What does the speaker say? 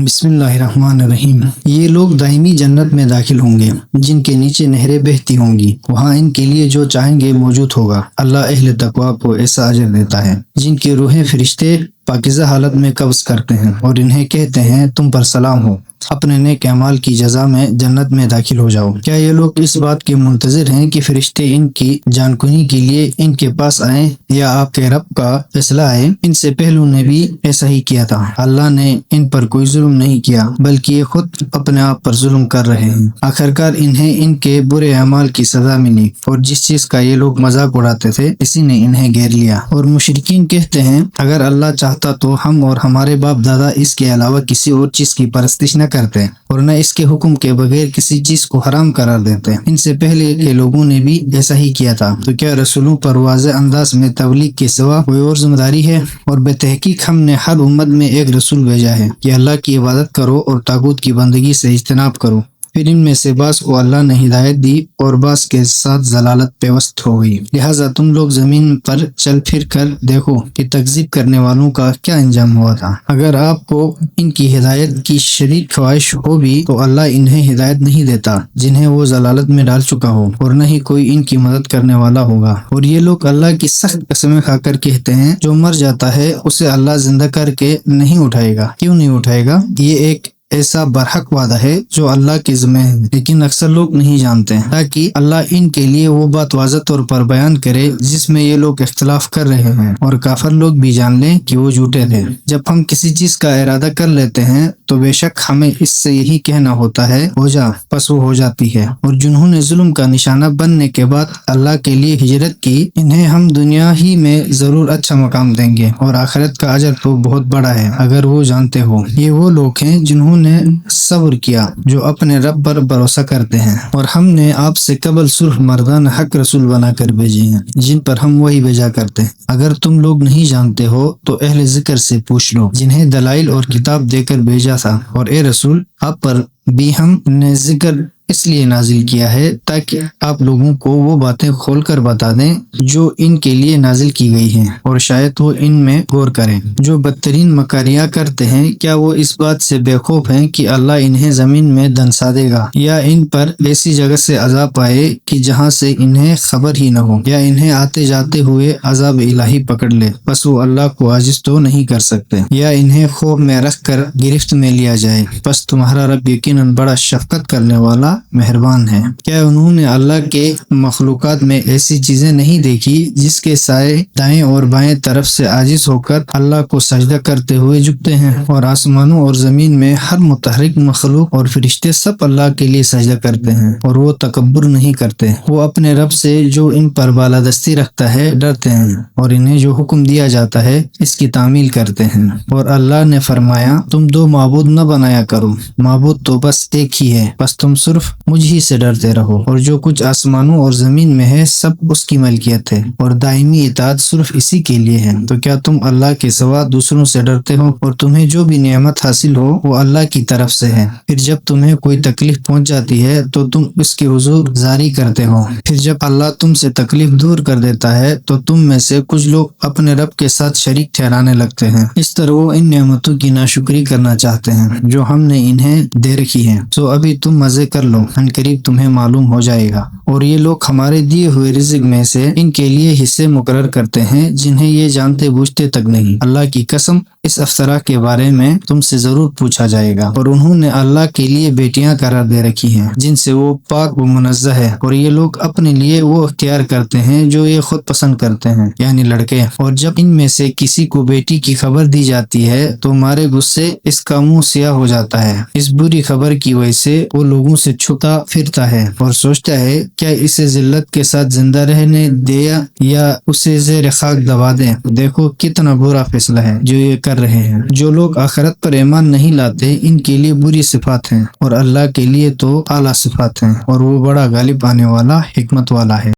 بسم اللہ الرحمن الرحیم۔ یہ لوگ دائمی جنت میں داخل ہوں گے جن کے نیچے نہریں بہتی ہوں گی، وہاں ان کے لیے جو چاہیں گے موجود ہوگا۔ اللہ اہل تقویٰ کو ایسا اجر دیتا ہے جن کی روحیں فرشتے پاکیزہ حالت میں قبض کرتے ہیں اور انہیں کہتے ہیں تم پر سلام ہو، اپنے نیک اعمال کی جزا میں جنت میں داخل ہو جاؤ۔ کیا یہ لوگ اس بات کے منتظر ہیں کہ فرشتے ان کی جان کنی کے لیے ان کے پاس آئیں یا آپ کے رب کا فیصلہ آئے؟ ان سے پہلو نے بھی ایسا ہی کیا تھا۔ اللہ نے ان پر کوئی ظلم نہیں کیا بلکہ یہ خود اپنے آپ پر ظلم کر رہے ہیں۔ آخرکار انہیں ان کے برے اعمال کی سزا ملی اور جس چیز کا یہ لوگ مذاق اڑاتے تھے اسی نے انہیں گھیر لیا۔ اور مشرکین کہتے ہیں اگر اللہ چاہتا تو ہم اور ہمارے باپ دادا اس کے علاوہ کسی اور چیز کی پرستش نہ کرتے اور نہ اس کے حکم کے بغیر کسی چیز کو حرام قرار دیتے۔ ان سے پہلے کے لوگوں نے بھی ایسا ہی کیا تھا، تو کیا رسولوں پر واضح انداز میں تبلیغ کے سوا کوئی اور ذمہ داری ہے؟ اور بے تحقیق ہم نے ہر امت میں ایک رسول بھیجا ہے کہ اللہ کی عبادت کرو اور طاغوت کی بندگی سے اجتناب کرو۔ پھر ان میں سے بعض کو اللہ نے ہدایت دی اور بعض کے ساتھ ضلالت پیوست ہو گئی، لہٰذا تم لوگ زمین پر چل پھر کر دیکھو کہ تکذیب کرنے والوں کا کیا انجام ہوا تھا۔ اگر آپ کو ان کی ہدایت کی شدید خواہش ہو بھی تو اللہ انہیں ہدایت نہیں دیتا جنہیں وہ ضلالت میں ڈال چکا ہو، اور نہ ہی کوئی ان کی مدد کرنے والا ہوگا۔ اور یہ لوگ اللہ کی سخت قسمیں کھا کر کہتے ہیں جو مر جاتا ہے اسے اللہ زندہ کر کے نہیں اٹھائے گا۔ کیوں نہیں اٹھائے گا؟ یہ ایک ایسا برحق وعدہ ہے جو اللہ کے ذمہ ہے، لیکن اکثر لوگ نہیں جانتے، تاکہ اللہ ان کے لیے وہ بات واضح طور پر بیان کرے جس میں یہ لوگ اختلاف کر رہے ہیں، اور کافر لوگ بھی جان لیں کہ وہ جھوٹے تھے۔ جب ہم کسی چیز کا ارادہ کر لیتے ہیں تو بے شک ہمیں اس سے یہی کہنا ہوتا ہے ہو جا، پس وہ ہو جاتی ہے۔ اور جنہوں نے ظلم کا نشانہ بننے کے بعد اللہ کے لیے ہجرت کی، انہیں ہم دنیا ہی میں ضرور اچھا مقام دیں گے اور آخرت کا اجر تو بہت بڑا ہے اگر وہ جانتے ہو۔ یہ وہ لوگ ہیں جنہوں نے صبر کیا جو اپنے رب پر بھروسہ کرتے ہیں، اور ہم نے آپ سے قبل سرخ مردان حق رسول بنا کر بھیجے ہیں جن پر ہم وحی بھیجا کرتے ہیں۔ اگر تم لوگ نہیں جانتے ہو تو اہل ذکر سے پوچھ لو جنہیں دلائل اور کتاب دے کر بھیجا تھا، اور اے رسول آپ پر بھی ہم نے ذکر اس لیے نازل کیا ہے تاکہ آپ لوگوں کو وہ باتیں کھول کر بتا دیں جو ان کے لیے نازل کی گئی ہیں، اور شاید وہ ان میں غور کریں۔ جو بدترین مکاریاں کرتے ہیں کیا وہ اس بات سے بے خوف ہیں کہ اللہ انہیں زمین میں دنسا دے گا، یا ان پر ایسی جگہ سے عذاب آئے کہ جہاں سے انہیں خبر ہی نہ ہو، یا انہیں آتے جاتے ہوئے عذاب الہی پکڑ لے، بس وہ اللہ کو عاجز تو نہیں کر سکتے، یا انہیں خوف میں رکھ کر گرفت میں لیا جائے، بس تمہارا رب یقیناً بڑا شفقت کرنے والا مہربان ہے۔ کیا انہوں نے اللہ کے مخلوقات میں ایسی چیزیں نہیں دیکھی جس کے سائے دائیں اور بائیں طرف سے عاجز ہو کر اللہ کو سجدہ کرتے ہوئے جھکتے ہیں؟ اور آسمانوں اور زمین میں ہر متحرک مخلوق اور فرشتے سب اللہ کے لیے سجدہ کرتے ہیں، اور وہ تکبر نہیں کرتے۔ وہ اپنے رب سے جو ان پر بالادستی رکھتا ہے ڈرتے ہیں، اور انہیں جو حکم دیا جاتا ہے اس کی تعمیل کرتے ہیں۔ اور اللہ نے فرمایا تم دو معبود نہ بنایا کرو، معبود تو بس ایک ہی ہے، بس تم صرف مجھ ہی سے ڈرتے رہو۔ اور جو کچھ آسمانوں اور زمین میں ہے سب اس کی ملکیت ہے، اور دائمی اطاعت صرف اسی کے لیے ہے۔ تو کیا تم اللہ کے سوا دوسروں سے ڈرتے ہو؟ اور تمہیں جو بھی نعمت حاصل ہو وہ اللہ کی طرف سے ہے۔ پھر جب تمہیں کوئی تکلیف پہنچ جاتی ہے تو تم اس کے حضور زاری کرتے ہو، پھر جب اللہ تم سے تکلیف دور کر دیتا ہے تو تم میں سے کچھ لوگ اپنے رب کے ساتھ شریک ٹھہرانے لگتے ہیں۔ اس طرح وہ ان نعمتوں کی ناشکری کرنا چاہتے ہیں جو ہم نے انہیں دے رکھی ہے۔ تو ابھی تم مزے کر لو، قریب تمہیں معلوم ہو جائے گا۔ اور یہ لوگ ہمارے دیے ہوئے رزق میں سے ان کے لیے حصے مقرر کرتے ہیں جنہیں یہ جانتے بوجھتے تک نہیں۔ اللہ کی قسم اس افسرہ کے بارے میں تم سے ضرور پوچھا جائے گا۔ اور انہوں نے اللہ کے لیے بیٹیاں قرار دے رکھی ہیں جن سے وہ پاک و منزہ ہے، اور یہ لوگ اپنے لیے وہ اختیار کرتے ہیں جو یہ خود پسند کرتے ہیں، یعنی لڑکے۔ اور جب ان میں سے کسی کو بیٹی کی خبر دی جاتی ہے تو مارے غصے اس کا منہ سیاہ ہو جاتا ہے۔ اس بری خبر کی وجہ سے وہ لوگوں سے چھپتا پھرتا ہے اور سوچتا ہے کیا اسے ذلت کے ساتھ زندہ رہنے دے یا اسے زیر خاک دبا دیں۔ دیکھو کتنا برا فیصلہ ہے جو یہ کر رہے ہیں۔ جو لوگ آخرت پر ایمان نہیں لاتے ان کے لیے بری صفات ہیں، اور اللہ کے لیے تو اعلیٰ صفات ہیں، اور وہ بڑا غالب آنے والا، حکمت والا ہے۔